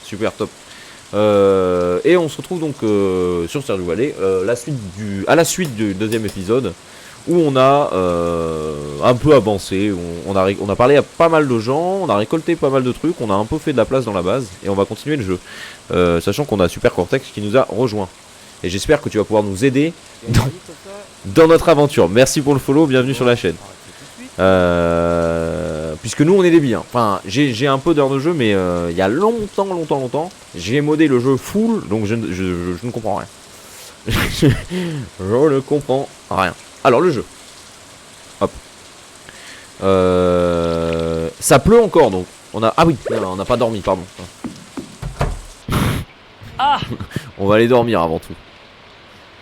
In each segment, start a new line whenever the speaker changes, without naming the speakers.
super top. Et on se retrouve donc sur Stardew Valley à la suite du deuxième épisode où on a un peu avancé, on a parlé à pas mal de gens, on a récolté pas mal de trucs, on a un peu fait de la place dans la base et on va continuer le jeu. Sachant qu'on a Super Cortex qui nous a rejoint. Et j'espère que tu vas pouvoir nous aider dans notre aventure. Merci pour le follow, bienvenue sur la chaîne. Puisque nous on est des billes. Enfin, j'ai un peu d'heures de jeu, mais il y a longtemps, j'ai modé le jeu full, donc je ne comprends rien. Je ne comprends rien. Alors le jeu. Hop. Ça pleut encore, donc on a. Ah oui, on n'a pas dormi, pardon.
Ah.
On va aller dormir avant tout.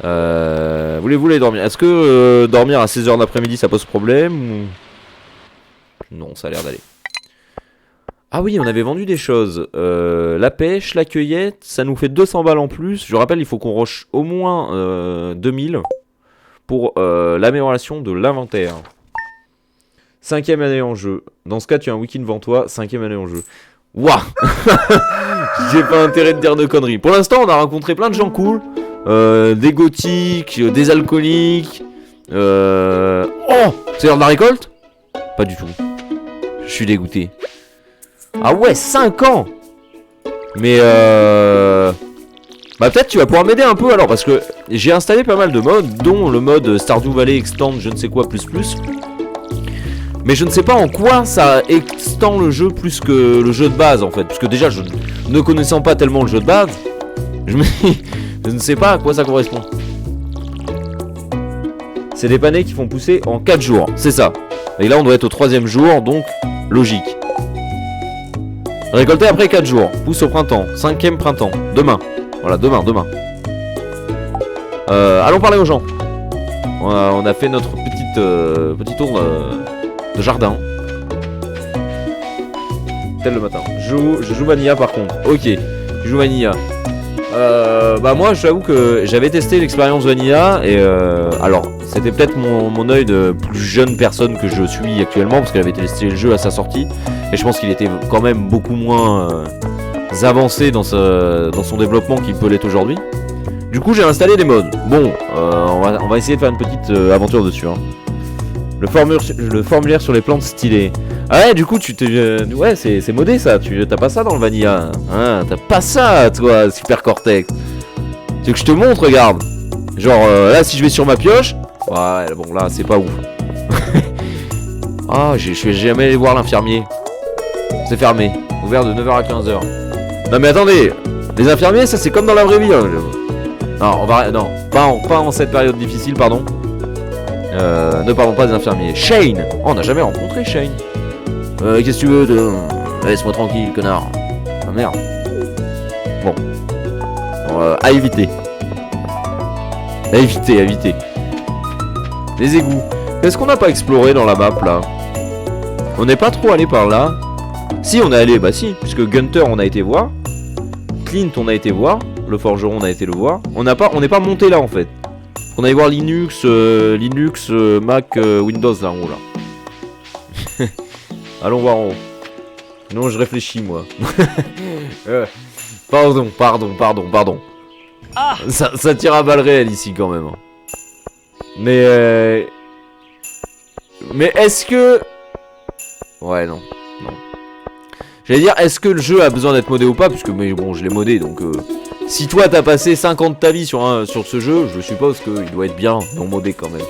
Voulez-vous aller dormir? Est-ce que dormir à 16h d'après-midi ça pose problème ou... Non, ça a l'air d'aller. Ah oui, on avait vendu des choses. La pêche, la cueillette, ça nous fait 200 balles en plus. Je rappelle, il faut qu'on rush au moins 2000 pour l'amélioration de l'inventaire. 5ème année en jeu. Dans ce cas, tu as un wiki devant toi. 5ème année en jeu. Waouh. J'ai pas intérêt de dire de conneries. Pour l'instant, on a rencontré plein de gens cool. Des gothiques, des alcooliques. Oh, c'est l'heure de la récolte? Pas du tout. Je suis dégoûté. Ah ouais, 5 ans. Mais bah peut-être tu vas pouvoir m'aider un peu alors, parce que j'ai installé pas mal de mods, dont le mode Stardew Valley Extend je ne sais quoi plus. Mais je ne sais pas en quoi ça extend le jeu plus que le jeu de base en fait. Parce que déjà, ne connaissant pas tellement le jeu de base, je ne sais pas à quoi ça correspond. C'est des panais qui font pousser en 4 jours, c'est ça. Et là on doit être au 3ème jour, donc logique. Récolter après 4 jours, pousse au printemps, 5ème printemps, demain. Voilà, demain. Allons parler aux gens. On a fait notre petit tour de jardin. Tel le matin. Je joue Vanilla par contre. Ok, je joue Vanilla. Bah moi j'avoue que j'avais testé l'expérience Vanilla et alors c'était peut-être mon œil de plus jeune personne que je suis actuellement, parce qu'elle avait testé le jeu à sa sortie et je pense qu'il était quand même beaucoup moins avancé dans son développement qu'il peut l'être aujourd'hui. Du coup j'ai installé des mods. Bon, on va essayer de faire une petite aventure dessus, hein. Le formulaire sur les plantes stylées. Ah ouais, du coup ouais, c'est modé ça, t'as pas ça dans le Vanilla, hein, t'as pas ça toi, Super Cortex. Tu veux que je te montre, regarde. Genre là si je vais sur ma pioche, ouais bon là c'est pas ouf. Ah, je vais jamais aller voir l'infirmier. C'est fermé, ouvert de 9h à 15h. Non mais attendez, les infirmiers ça c'est comme dans la vraie vie, hein. Non, pas en cette période difficile, pardon. Ne parlons pas des infirmiers. Shane. Oh, on n'a jamais rencontré Shane. Qu'est-ce que tu veux? Laisse-moi tranquille, connard. Ah merde. Bon. À éviter. À éviter. Les égouts. Qu'est-ce qu'on n'a pas exploré dans la map là? On n'est pas trop allé par là. Si, on est allé, bah si, puisque Gunter on a été voir. Clint on a été voir. Le forgeron on a été le voir. On n'est pas monté là en fait. On allait voir Linux, Mac, Windows là en haut là. Allons voir en haut. Non, je réfléchis moi. Pardon.
Ah.
Ça tire à balles réelles ici quand même. Mais est-ce que... Ouais, non. J'allais dire, est-ce que le jeu a besoin d'être modé ou pas? Puisque mais bon, je l'ai modé, donc... Si toi t'as passé 5 ans de ta vie sur ce jeu, je suppose qu'il doit être bien non modé quand même.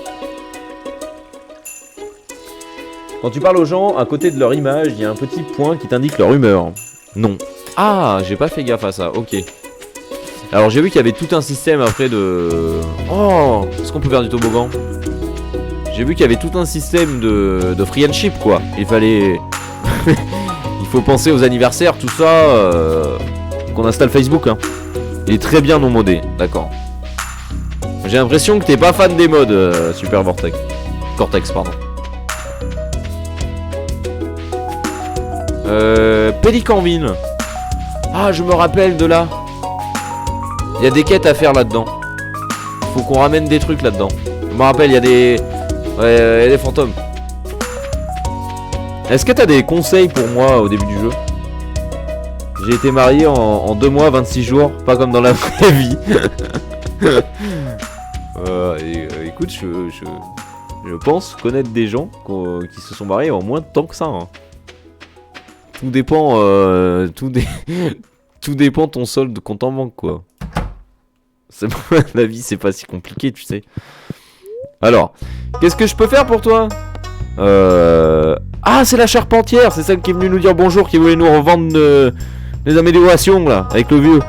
Quand tu parles aux gens, à côté de leur image, il y a un petit point qui t'indique leur humeur. Non. Ah, j'ai pas fait gaffe à ça, ok. Alors j'ai vu qu'il y avait tout un système après de... Oh, est-ce qu'on peut faire du toboggan? J'ai vu qu'il y avait tout un système de friendship quoi. Il fallait... Il faut penser aux anniversaires, tout ça... Qu'on installe Facebook, hein. Il est très bien non modé, d'accord. J'ai l'impression que t'es pas fan des mods, Super Cortex, pardon. Pélicanville. Ah, je me rappelle de là. Il y a des quêtes à faire là-dedans. Faut qu'on ramène des trucs là-dedans. Je me rappelle, il y a des... Ouais, il y a des fantômes. Est-ce que t'as des conseils pour moi au début du jeu? J'ai été marié en 2 mois, 26 jours, pas comme dans la vraie vie. Écoute, je pense connaître des gens qui se sont mariés en moins de temps que ça. Hein. Tout dépend, tout dépend ton solde compte en banque, quoi. La vie, c'est pas si compliqué, tu sais. Alors, qu'est-ce que je peux faire pour toi? Ah, c'est la charpentière, c'est celle qui est venue nous dire bonjour, qui voulait nous revendre les améliorations, là, avec le vieux.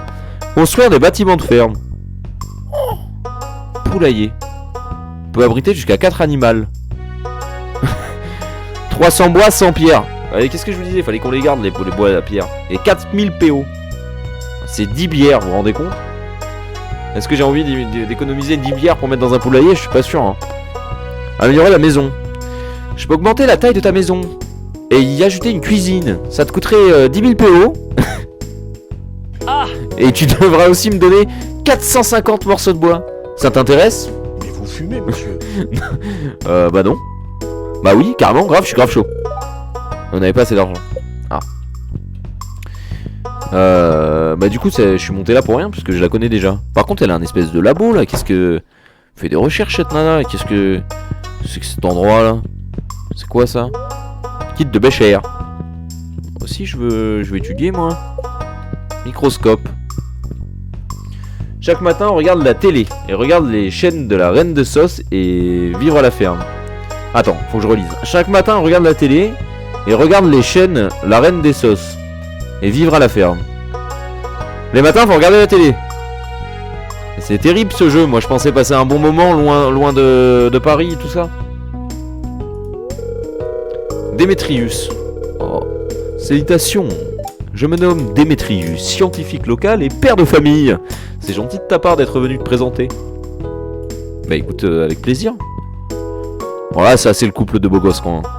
Construire des bâtiments de ferme. Poulailler. Peut abriter jusqu'à 4 animaux. 300 bois, 100 pierres. Allez, qu'est-ce que je vous disais? Fallait qu'on les garde, les bois à la pierre. Et 4000 PO. C'est 10 bières, vous vous rendez compte? Est-ce que j'ai envie d'économiser 10 bières pour mettre dans un poulailler? Je suis pas sûr. Hein. Améliorer la maison. Je peux augmenter la taille de ta maison. Et y ajouter une cuisine. Ça te coûterait 10 000 PO.
Ah.
Et tu devras aussi me donner 450 morceaux de bois. Ça t'intéresse?
Mais vous fumez, monsieur.
Bah non. Bah oui, carrément, grave, je suis grave chaud. On avait pas assez d'argent. Ah. Bah du coup, je suis monté là pour rien, parce que je la connais déjà. Par contre, elle a un espèce de labo, là. Qu'est-ce que... Fait des recherches, cette nana. Qu'est-ce que... C'est que cet endroit, là? C'est quoi, ça? Kit de Bécher. Aussi, je veux étudier, moi. Microscope. Chaque matin, on regarde la télé et regarde les chaînes de la Reine de Sauce et Vivre à la ferme. Attends, faut que je relise. Chaque matin, on regarde la télé et regarde les chaînes La Reine des Sauces et Vivre à la ferme. Les matins, faut regarder la télé. C'est terrible ce jeu. Moi, je pensais passer un bon moment loin de Paris et tout ça. Démétrius. Oh. Salutations. Je me nomme Démétrius, scientifique local et père de famille. C'est gentil de ta part d'être venu te présenter. Bah écoute, avec plaisir. Voilà, ça c'est le couple de beaux gosses quand même.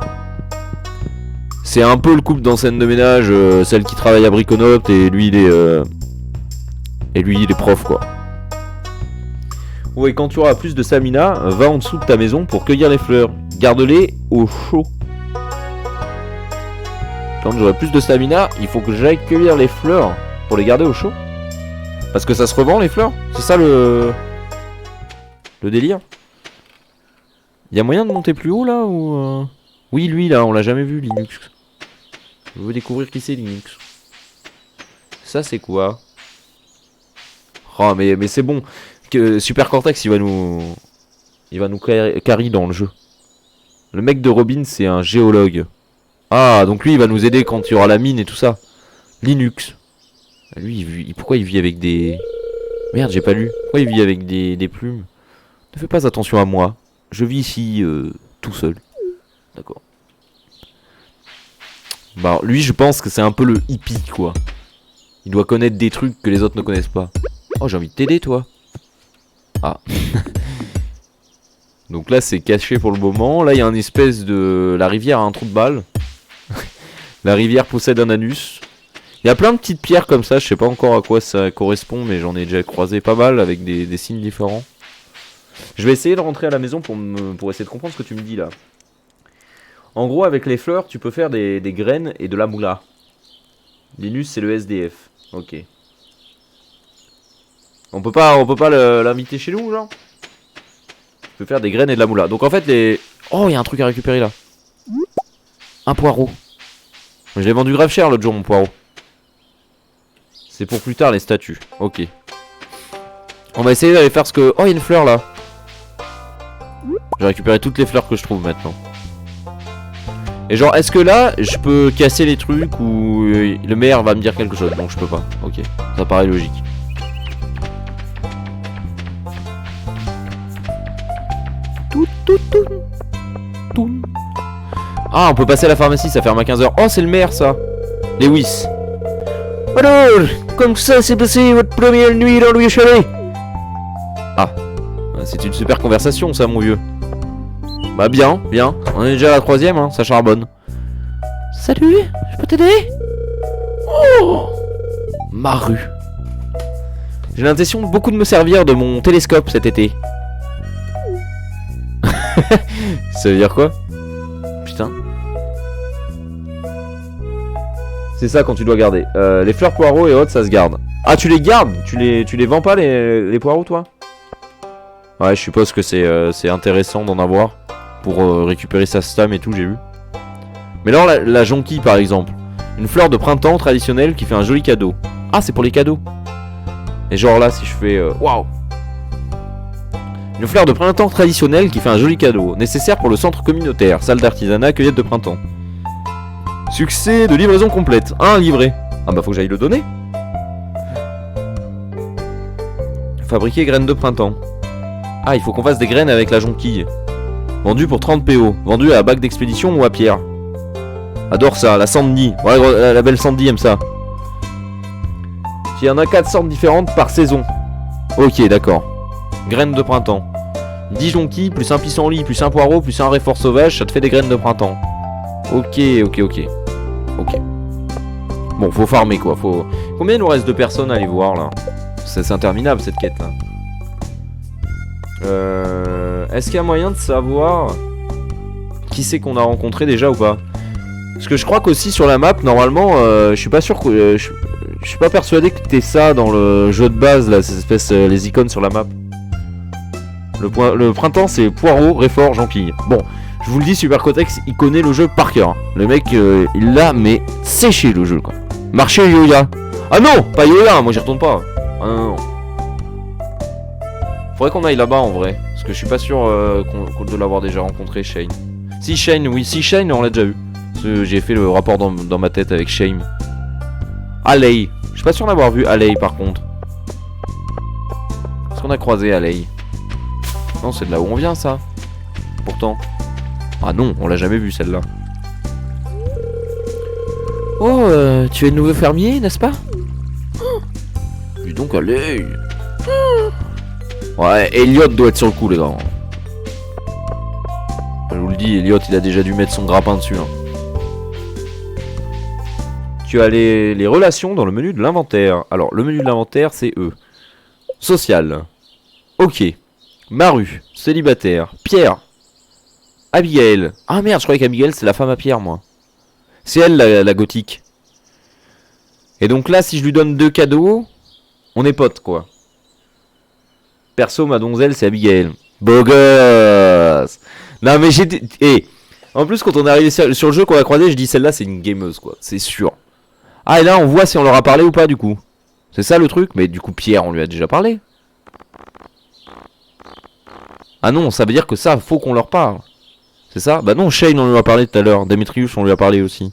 C'est un peu le couple dans scène de ménage, celle qui travaille à Briconote et lui il est prof quoi. Ouais, quand tu auras plus de stamina, va en dessous de ta maison pour cueillir les fleurs. Garde-les au chaud. Quand j'aurai plus de stamina, il faut que j'aille cueillir les fleurs pour les garder au chaud. Parce que ça se revend les fleurs. C'est ça le délire. Y a moyen de monter plus haut là ou Oui, lui là, on l'a jamais vu, Linux. Je veux découvrir qui c'est Linux. Ça c'est quoi? Oh mais c'est bon. Que Super Cortex il va nous carry dans le jeu. Le mec de Robin c'est un géologue. Ah donc lui il va nous aider quand il y aura la mine et tout ça. Linux. Lui pourquoi il vit avec des... Merde j'ai pas lu. Pourquoi il vit avec des plumes? Ne fais pas attention à moi. Je vis ici tout seul. D'accord. Bah lui je pense que c'est un peu le hippie quoi. Il doit connaître des trucs que les autres ne connaissent pas. Oh j'ai envie de t'aider toi. Ah. Donc là c'est caché pour le moment. Là il y a une espèce de... La rivière a un trou de balle. La rivière possède un anus. Il y a plein de petites pierres comme ça. Je sais pas encore à quoi ça correspond. Mais j'en ai déjà croisé pas mal avec des signes différents. Je vais essayer de rentrer à la maison pour essayer de comprendre ce que tu me dis là. En gros avec les fleurs tu peux faire des graines et de la moula. Linus c'est le SDF. Ok. On peut pas l'inviter chez nous genre? Tu peux faire des graines et de la moula. Donc en fait les... Oh il y a un truc à récupérer là. Un poireau. Je l'ai vendu grave cher l'autre jour mon poireau. C'est pour plus tard les statues. Ok. On va essayer d'aller faire ce que... Oh il y a une fleur là. J'ai récupéré toutes les fleurs que je trouve maintenant. Et genre est-ce que là je peux casser les trucs ou le maire va me dire quelque chose? Non je peux pas. Ok. Ça paraît logique. Ah on peut passer à la pharmacie, ça ferme à 15h. Oh c'est le maire ça. Lewis. Alors, comme ça s'est passé votre première nuit dans le chalet? Ah, c'est une super conversation ça mon vieux. Bah bien, bien. On est déjà à la 3ème, hein, ça charbonne. Salut, je peux t'aider? Oh, ma rue. J'ai l'intention beaucoup de me servir de mon télescope cet été. Ça veut dire quoi? Putain. C'est ça quand tu dois garder. Les fleurs poireaux et autres, ça se garde. Ah, tu les gardes? Tu les vends pas, les poireaux, toi? Ouais, je suppose que c'est intéressant d'en avoir. Pour récupérer sa stam et tout, j'ai vu. Mais alors, la jonquille, par exemple. Une fleur de printemps traditionnelle qui fait un joli cadeau. Ah, c'est pour les cadeaux. Et genre là, si je fais... Waouh! Une fleur de printemps traditionnelle qui fait un joli cadeau. Nécessaire pour le centre communautaire. Salle d'artisanat, cueillette de printemps. Succès de livraison complète. Un livré. Ah bah faut que j'aille le donner. Fabriquer graines de printemps. Ah, il faut qu'on fasse des graines avec la jonquille. Vendu pour 30 PO. Vendu à bac d'expédition ou à pierre. Adore ça, la Sandy. Ouais, la belle Sandy aime ça. Il y en a 4 sortes différentes par saison. Ok, d'accord. Graines de printemps. 10 jonquilles, plus un pissenlit, plus un poireau, plus un réfort sauvage, ça te fait des graines de printemps. Ok. Bon, faut farmer quoi. Combien il nous reste de personnes à aller voir là? C'est interminable cette quête là. Est-ce qu'il y a moyen de savoir qui c'est qu'on a rencontré déjà ou pas? Parce que je crois qu'aussi sur la map, normalement, je suis pas sûr que... je suis pas persuadé que t'aies ça dans le jeu de base là, ces espèces, les icônes sur la map. Le printemps c'est poireau, réfort, jonquille. Bon, je vous le dis, Super Cotex, il connaît le jeu par cœur. Le mec, il l'a, mais séché le jeu quoi. Marché Yoya. Ah non, pas Yoya, moi j'y retourne pas. Ah non. Faudrait qu'on aille là-bas en vrai. Parce que je suis pas sûr de l'avoir déjà rencontré, Shane. Si Shane, oui, si Shane, on l'a déjà eu. Parce que j'ai fait le rapport dans ma tête avec Shane. Alley. Je suis pas sûr d'avoir vu Alley par contre. Est-ce qu'on a croisé Alley? Non, c'est de là où on vient ça. Pourtant. Ah non, on l'a jamais vu celle-là. Oh, tu es le nouveau fermier, n'est-ce pas? Dis donc Alley. Ouais, Elliot doit être sur le coup les gars. Je vous le dis, Elliot il a déjà dû mettre son grappin dessus. Hein. Tu as les relations dans le menu de l'inventaire. Alors, le menu de l'inventaire, c'est E. Social. Ok. Maru. Célibataire. Pierre. Abigail. Ah merde, je croyais qu'Abigail, c'est la femme à Pierre, moi. C'est elle, la gothique. Et donc là, si je lui donne 2 cadeaux, on est potes, quoi. Perso, ma donzelle, c'est Abigail. Beau gosse. Non, mais j'étais... Et en plus, quand on est arrivé sur le jeu qu'on a croisé, je dis celle-là, c'est une gameuse, quoi. C'est sûr. Ah, et là, on voit si on leur a parlé ou pas, du coup. C'est ça, le truc. Mais du coup, Pierre, on lui a déjà parlé. Ah non, ça veut dire que ça, faut qu'on leur parle. C'est ça? Bah non, Shane, on lui a parlé tout à l'heure. Demetrius, on lui a parlé aussi.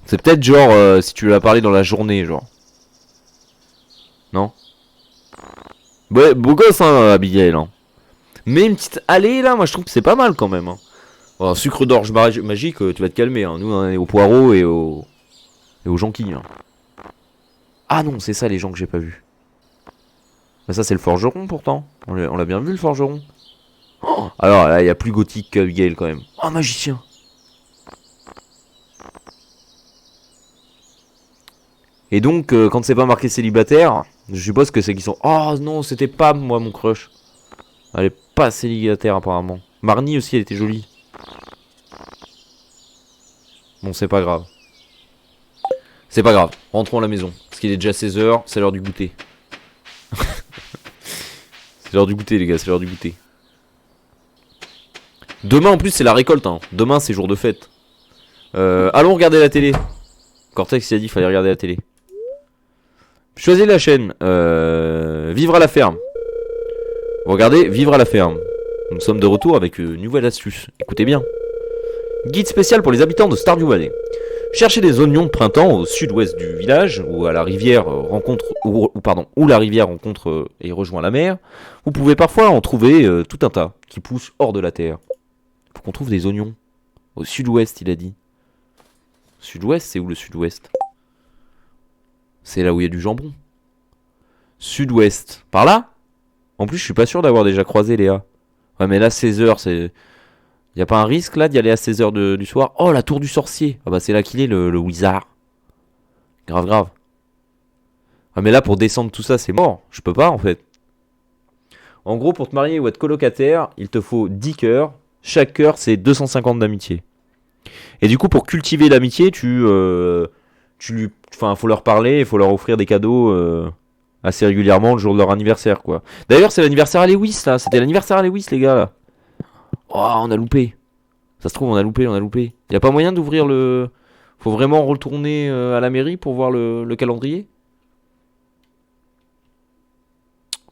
C'est peut-être genre, si tu lui as parlé dans la journée, genre. Non? Ouais, beau gosse, hein, Abigail, hein. Mais une petite allée, là, moi, je trouve que c'est pas mal, quand même, hein. Oh, sucre d'orge magique, tu vas te calmer, hein. Nous, on est au poireau et aux jonquilles, hein. Ah non, c'est ça, les gens que j'ai pas vus. Mais ça, c'est le forgeron, pourtant. On l'a bien vu, le forgeron. Oh, alors, là, il y a plus gothique qu'Abigail, quand même. Oh, magicien. Et donc, quand c'est pas marqué célibataire, je suppose que c'est qu'ils sont... Oh non, c'était pas moi, mon crush. Elle est pas célibataire, apparemment. Marnie aussi, elle était jolie. Bon, c'est pas grave. C'est pas grave, rentrons à la maison. Parce qu'il est déjà 16h, c'est l'heure du goûter. C'est l'heure du goûter, les gars, c'est l'heure du goûter. Demain, en plus, c'est la récolte, hein. Demain, c'est jour de fête. Allons regarder la télé. Cortex, il a dit qu'il fallait regarder la télé. Choisissez la chaîne. Vivre à la ferme. Vous regardez Vivre à la ferme. Nous sommes de retour avec une nouvelle astuce. Écoutez bien. Guide spécial pour les habitants de Stardew Valley. Cherchez des oignons de printemps au sud-ouest du village, où à la rivière où la rivière rencontre et rejoint la mer. Vous pouvez parfois en trouver tout un tas qui poussent hors de la terre. Faut qu'on trouve des oignons. Au sud-ouest, il a dit. Sud-ouest, c'est où le sud-ouest? C'est là où il y a du jambon. Sud-ouest. Par là? En plus, je suis pas sûr d'avoir déjà croisé Léa. Ouais, mais là, 16h, c'est... Y a pas un risque, là, d'y aller à 16h du soir? Oh, la tour du sorcier. Ah bah, c'est là qu'il est, le wizard. Grave, grave. Ah, mais là, pour descendre tout ça, c'est mort. Je peux pas, en fait. En gros, pour te marier ou être colocataire, il te faut 10 cœurs. Chaque cœur, c'est 250 d'amitié. Et du coup, pour cultiver l'amitié, enfin, faut leur parler, il faut leur offrir des cadeaux assez régulièrement le jour de leur anniversaire, quoi. D'ailleurs, c'est l'anniversaire à Lewis, là. C'était l'anniversaire à Lewis, les gars, là. Oh, on a loupé. Ça se trouve, on a loupé. Y a pas moyen d'ouvrir le... Faut vraiment retourner à la mairie pour voir le calendrier?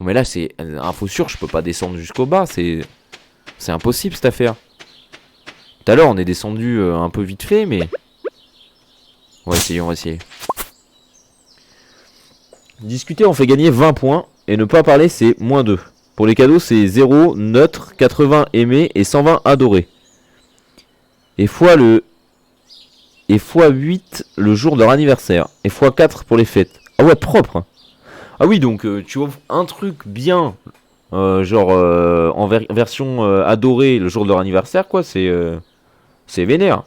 Mais là, c'est info sûre, je peux pas descendre jusqu'au bas, c'est impossible cette affaire. Tout à l'heure, on est descendu un peu vite fait, mais... On va essayer. Discuter, on fait gagner 20 points, et ne pas parler, c'est -2. Pour les cadeaux, c'est 0, neutre, 80 aimé et 120 adoré. Et x8 le jour de leur anniversaire. Et x4 pour les fêtes. Ah ouais, propre. Ah oui, donc tu offres un truc bien, en version adorée le jour de leur anniversaire, quoi. C'est vénère.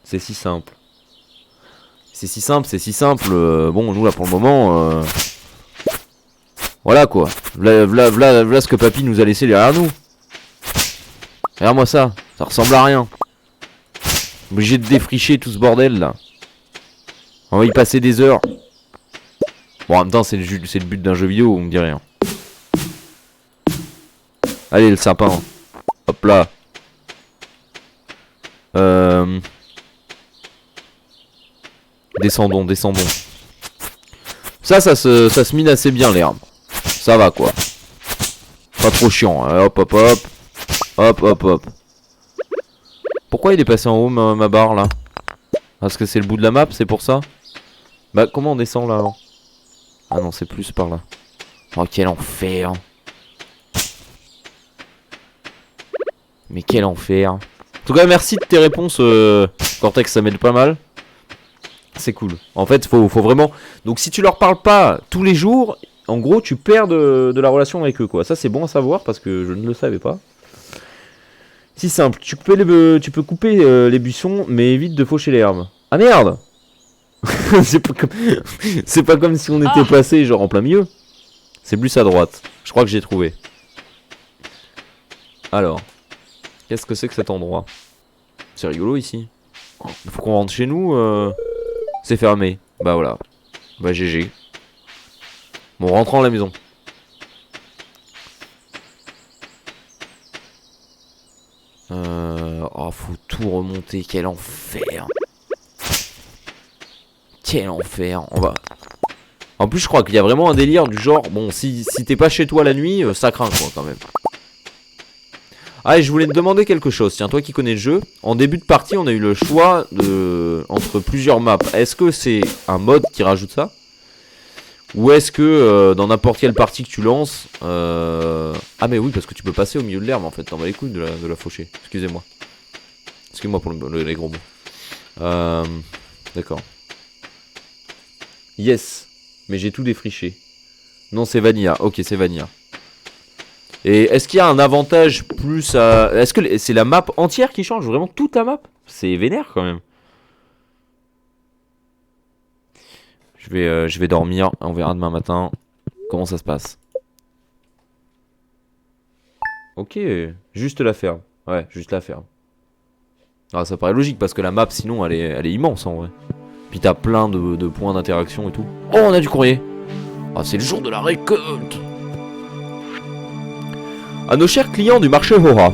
C'est si simple. C'est si simple. Bon, nous là pour le moment, voilà quoi. V'là ce que papy nous a laissé derrière nous. Regarde-moi ça ressemble à rien. Obligé de défricher tout ce bordel là. On va y passer des heures. Bon, en même temps, c'est le but d'un jeu vidéo, on me dit rien. Allez, le sapin. Hop là. Descendons. Ça se mine assez bien l'herbe. Ça va quoi. Pas trop chiant. Hein. Hop. Pourquoi il est passé en haut ma barre là? Parce que c'est le bout de la map, c'est pour ça? Bah comment on descend là? Ah non, c'est plus par là. Oh quel enfer. Mais quel enfer. En tout cas merci de tes réponses Cortex, ça m'aide pas mal. C'est cool. En fait faut vraiment... Donc si tu leur parles pas tous les jours, en gros tu perds de la relation avec eux quoi. Ça c'est bon à savoir parce que je ne le savais pas. Si simple, tu peux couper les buissons mais évite de faucher l'herbe. Ah merde. C'est pas comme si on était passé genre en plein milieu. C'est plus à droite. Je crois que j'ai trouvé. Alors, qu'est-ce que c'est que cet endroit? C'est rigolo ici. Faut qu'on rentre chez nous. C'est fermé. Bah voilà. Bah GG. Bon, rentrons à la maison. Oh, faut tout remonter. Quel enfer. Quel enfer. On va... En plus, je crois qu'il y a vraiment un délire du genre... Bon, si t'es pas chez toi la nuit, ça craint quoi quand même. Ah, et je voulais te demander quelque chose. Tiens, toi qui connais le jeu. En début de partie, on a eu le choix entre plusieurs maps. Est-ce que c'est un mode qui rajoute ça? Ou est-ce que dans n'importe quelle partie que tu lances... Ah mais oui, parce que tu peux passer au milieu de l'herbe en fait. T'en vas les couilles de la faucher. Excusez-moi. Excusez-moi pour les gros mots. D'accord. Yes. Mais j'ai tout défriché. Non, c'est Vanilla. Ok, c'est Vanilla. Et est-ce qu'il y a un avantage plus à... Est-ce que c'est la map entière qui change? Vraiment toute la map? C'est vénère quand même. Je vais dormir. On verra demain matin comment ça se passe. Ok. Juste la ferme. Ouais, juste la ferme. Ah, ça paraît logique parce que la map sinon elle est immense en vrai. Puis t'as plein de points d'interaction et tout. Oh, on a du courrier. Ah, c'est le jour de la récolte. À nos chers clients du marché Hora,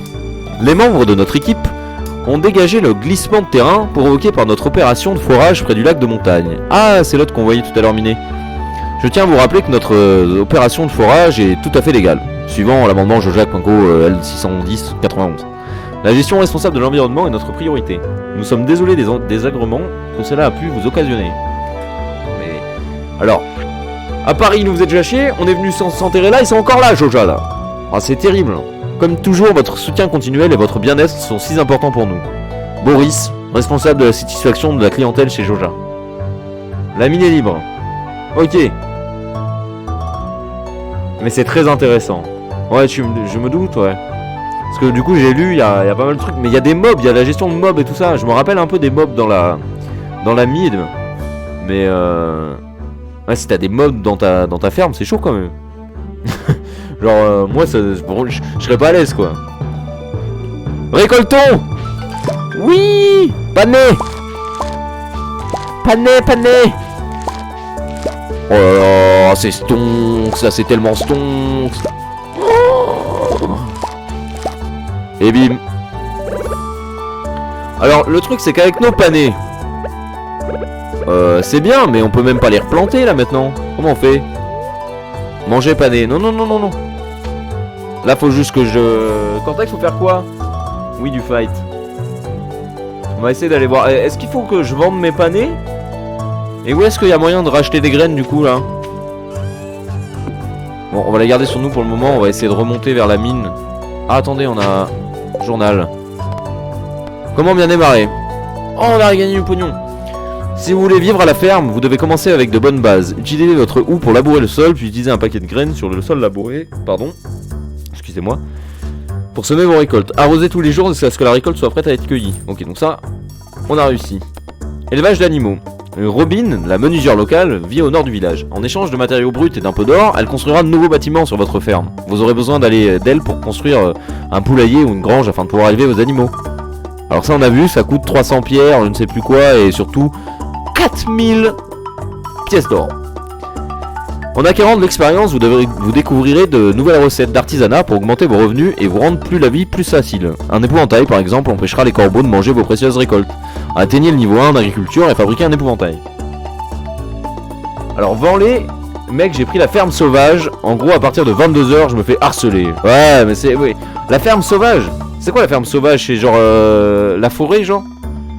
les membres de notre équipe ont dégagé le glissement de terrain provoqué par notre opération de forage près du lac de montagne. Ah, c'est l'autre qu'on voyait tout à l'heure miné. Je tiens à vous rappeler que notre opération de forage est tout à fait légale, suivant l'amendement Jojac.co L610-91. La gestion responsable de l'environnement est notre priorité. Nous sommes désolés des désagréments que cela a pu vous occasionner. Mais... Alors, à Paris, il nous êtes déjà chier, on est venu s'enterrer là, ils sont encore là, Joja, là. Ah, c'est terrible. Comme toujours, votre soutien continuel et votre bien-être sont si importants pour nous. Boris, responsable de la satisfaction de la clientèle chez Joja. La mine est libre. Ok. Mais c'est très intéressant. Ouais, je me doute, ouais. Parce que du coup, j'ai lu, il y a pas mal de trucs. Mais il y a des mobs, il y a la gestion de mobs et tout ça. Je me rappelle un peu des mobs dans la mid. Mais ouais, si t'as des mobs dans ta ferme, c'est chaud quand même. Genre, moi, je serais pas à l'aise, quoi. Récoltons! Oui. Pané. Pané. Oh là là, c'est stonks, ça c'est tellement stonks. Oh. Et bim. Alors le truc c'est qu'avec nos panés, c'est bien, mais on peut même pas les replanter là maintenant. Comment on fait? Manger pané. Non. Là faut juste que je... Cortex, faut faire quoi? Oui, du fight. On va essayer d'aller voir. Est-ce qu'il faut que je vende mes panés? Et où est-ce qu'il y a moyen de racheter des graines du coup là? Bon, on va les garder sur nous pour le moment. On va essayer de remonter vers la mine. Ah, attendez, on a... Journal. Comment bien démarrer? Oh, on a gagné du pognon. Si vous voulez vivre à la ferme, vous devez commencer avec de bonnes bases. Utilisez votre houe pour labourer le sol, puis utilisez un paquet de graines sur le sol labouré. Pardon. Excusez-moi. Pour semer vos récoltes. Arrosez tous les jours jusqu'à ce que la récolte soit prête à être cueillie. Ok, donc ça, on a réussi. Élevage d'animaux. Robin, la menuisière locale, vit au nord du village. En échange de matériaux bruts et d'un peu d'or, elle construira de nouveaux bâtiments sur votre ferme. Vous aurez besoin d'elle pour construire un poulailler ou une grange afin de pouvoir élever vos animaux. Alors ça on a vu, ça coûte 300 pierres, je ne sais plus quoi, et surtout 4000 pièces d'or. En acquérant de l'expérience, vous découvrirez de nouvelles recettes d'artisanat pour augmenter vos revenus et vous rendre la vie plus facile. Un épouvantail par exemple empêchera les corbeaux de manger vos précieuses récoltes. Atteignez le niveau 1 d'agriculture et fabriquez un épouvantail. Alors vends-les, mec, j'ai pris la ferme sauvage. En gros à partir de 22h je me fais harceler. Ouais mais c'est... Oui. La ferme sauvage. C'est quoi la ferme sauvage? C'est genre la forêt genre?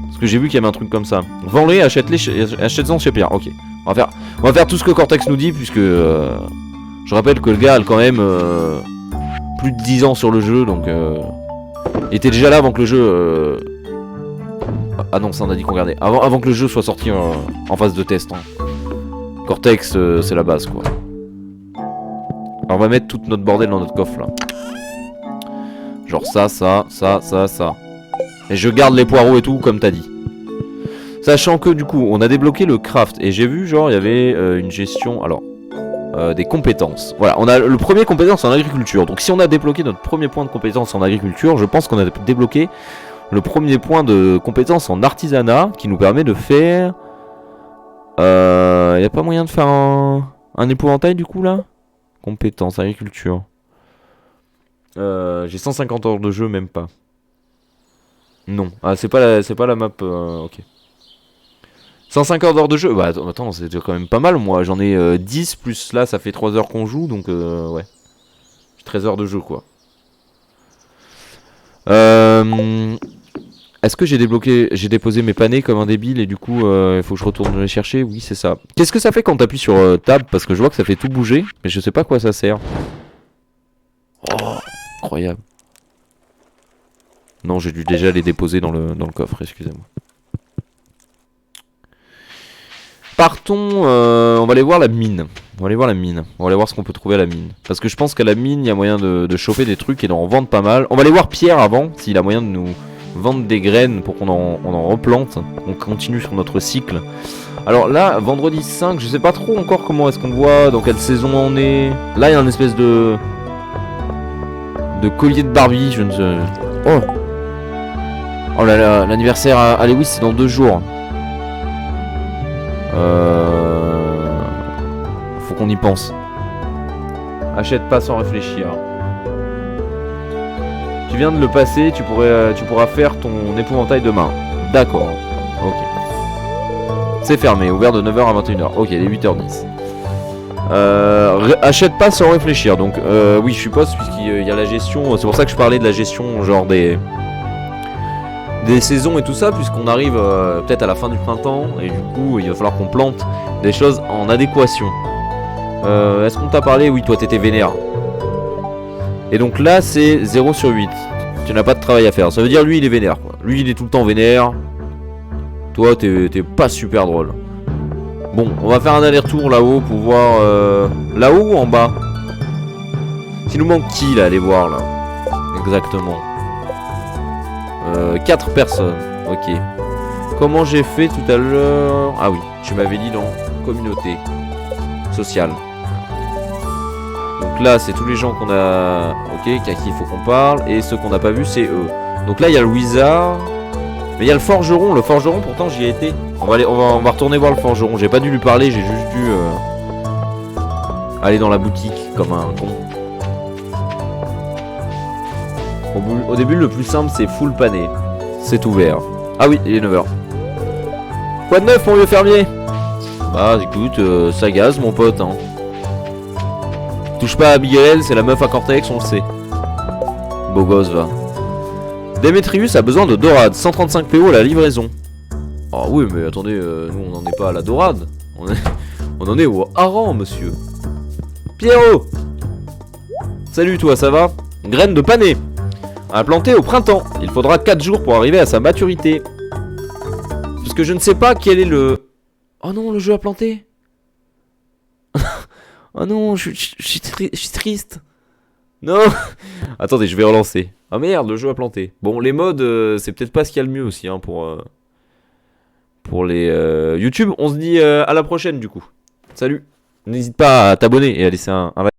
Parce que j'ai vu qu'il y avait un truc comme ça. Vends-les, achète-en chez Pierre. Ok. On va faire tout ce que Cortex nous dit puisque je rappelle que le gars a quand même plus de 10 ans sur le jeu donc il était déjà là avant que le jeu ah non ça on a dit qu'on regardait avant que le jeu soit sorti en phase de test hein. Cortex c'est la base quoi. Alors on va mettre tout notre bordel dans notre coffre là. Genre ça. Et je garde les poireaux et tout comme t'as dit. Sachant que du coup on a débloqué le craft. Et j'ai vu genre il y avait une gestion. Alors des compétences. Voilà, on a le premier compétence en agriculture. Donc si on a débloqué notre premier point de compétence en agriculture, je pense qu'on a débloqué le premier point de compétence en artisanat qui nous permet de faire... y a pas moyen de faire un épouvantail du coup là? Compétence, agriculture. J'ai 150 heures de jeu, même pas. Non, ah c'est pas la map, ok. 150 heures de jeu, bah attends, c'est quand même pas mal moi, j'en ai 10 plus là ça fait 3 heures qu'on joue, donc ouais. 13 heures de jeu quoi. Est-ce que j'ai déposé mes panés comme un débile et du coup il faut que je retourne les chercher? Oui c'est ça. Qu'est-ce que ça fait quand t'appuies sur tab? Parce que je vois que ça fait tout bouger, mais je sais pas à quoi ça sert. Oh, incroyable. Non, j'ai dû déjà les déposer dans le coffre, excusez-moi. Partons, on va aller voir la mine. On va aller voir ce qu'on peut trouver à la mine. Parce que je pense qu'à la mine, il y a moyen de choper des trucs et d'en vendre pas mal. On va aller voir Pierre avant, s'il a moyen de nous vendre des graines pour qu'on en replante. On continue sur notre cycle. Alors là, vendredi 5, je sais pas trop encore comment est-ce qu'on voit, dans quelle saison on est. Là, il y a une espèce de collier de Barbie, je ne sais... Oh là là, l'anniversaire à Lewis, c'est dans 2 jours. Faut qu'on y pense. Achète pas sans réfléchir. Tu viens de le passer, tu pourras faire ton épouvantail demain. D'accord. Ok. C'est fermé, ouvert de 9h à 21h. Ok, il est 8h10. Achète pas sans réfléchir. Donc oui je suppose puisqu'il y a la gestion. C'est pour ça que je parlais de la gestion genre des saisons et tout ça, puisqu'on arrive peut-être à la fin du printemps. Et du coup il va falloir qu'on plante des choses en adéquation. Est-ce qu'on t'a parlé? Oui toi t'étais vénère. Et donc là c'est 0 sur 8. Tu n'as pas de travail à faire. Ça veut dire lui il est vénère quoi. Lui il est tout le temps vénère. Toi t'es pas super drôle. Bon, on va faire un aller-retour là-haut pour voir... là-haut ou en bas? Il nous manque qui là, allez voir là? Exactement. 4 personnes, ok. Comment j'ai fait tout à l'heure? Ah oui, tu m'avais dit dans communauté sociale. Donc là, c'est tous les gens qu'on a... Ok, qu'à qui il faut qu'on parle. Et ceux qu'on n'a pas vu, c'est eux. Donc là, il y a le wizard. Mais il y a le forgeron pourtant j'y ai été. On va retourner voir le forgeron. J'ai pas dû lui parler, j'ai juste dû aller dans la boutique comme un con. Au début le plus simple c'est full pané. C'est ouvert. Ah oui, il est 9h. Quoi de neuf mon vieux fermier? Bah écoute, ça gaze mon pote hein. Touche pas à Abigail, c'est la meuf à Cortex, on le sait. Beau gosse va. Démétrius a besoin de dorade, 135 PO à la livraison. Ah oui mais attendez, nous on n'en est pas à la dorade. On en est au hareng monsieur. Pierrot. Salut toi, ça va? Graine de pané. À planter au printemps. Il faudra 4 jours pour arriver à sa maturité. Parce que je ne sais pas quel est le... Oh non, le jeu à planter. Oh non, je suis triste. Non. Attendez, je vais relancer. Ah merde, le jeu à planter. Bon, les modes, c'est peut-être pas ce qu'il y a le mieux aussi hein, pour les YouTube. On se dit à la prochaine du coup. Salut. N'hésite pas à t'abonner et à laisser un like.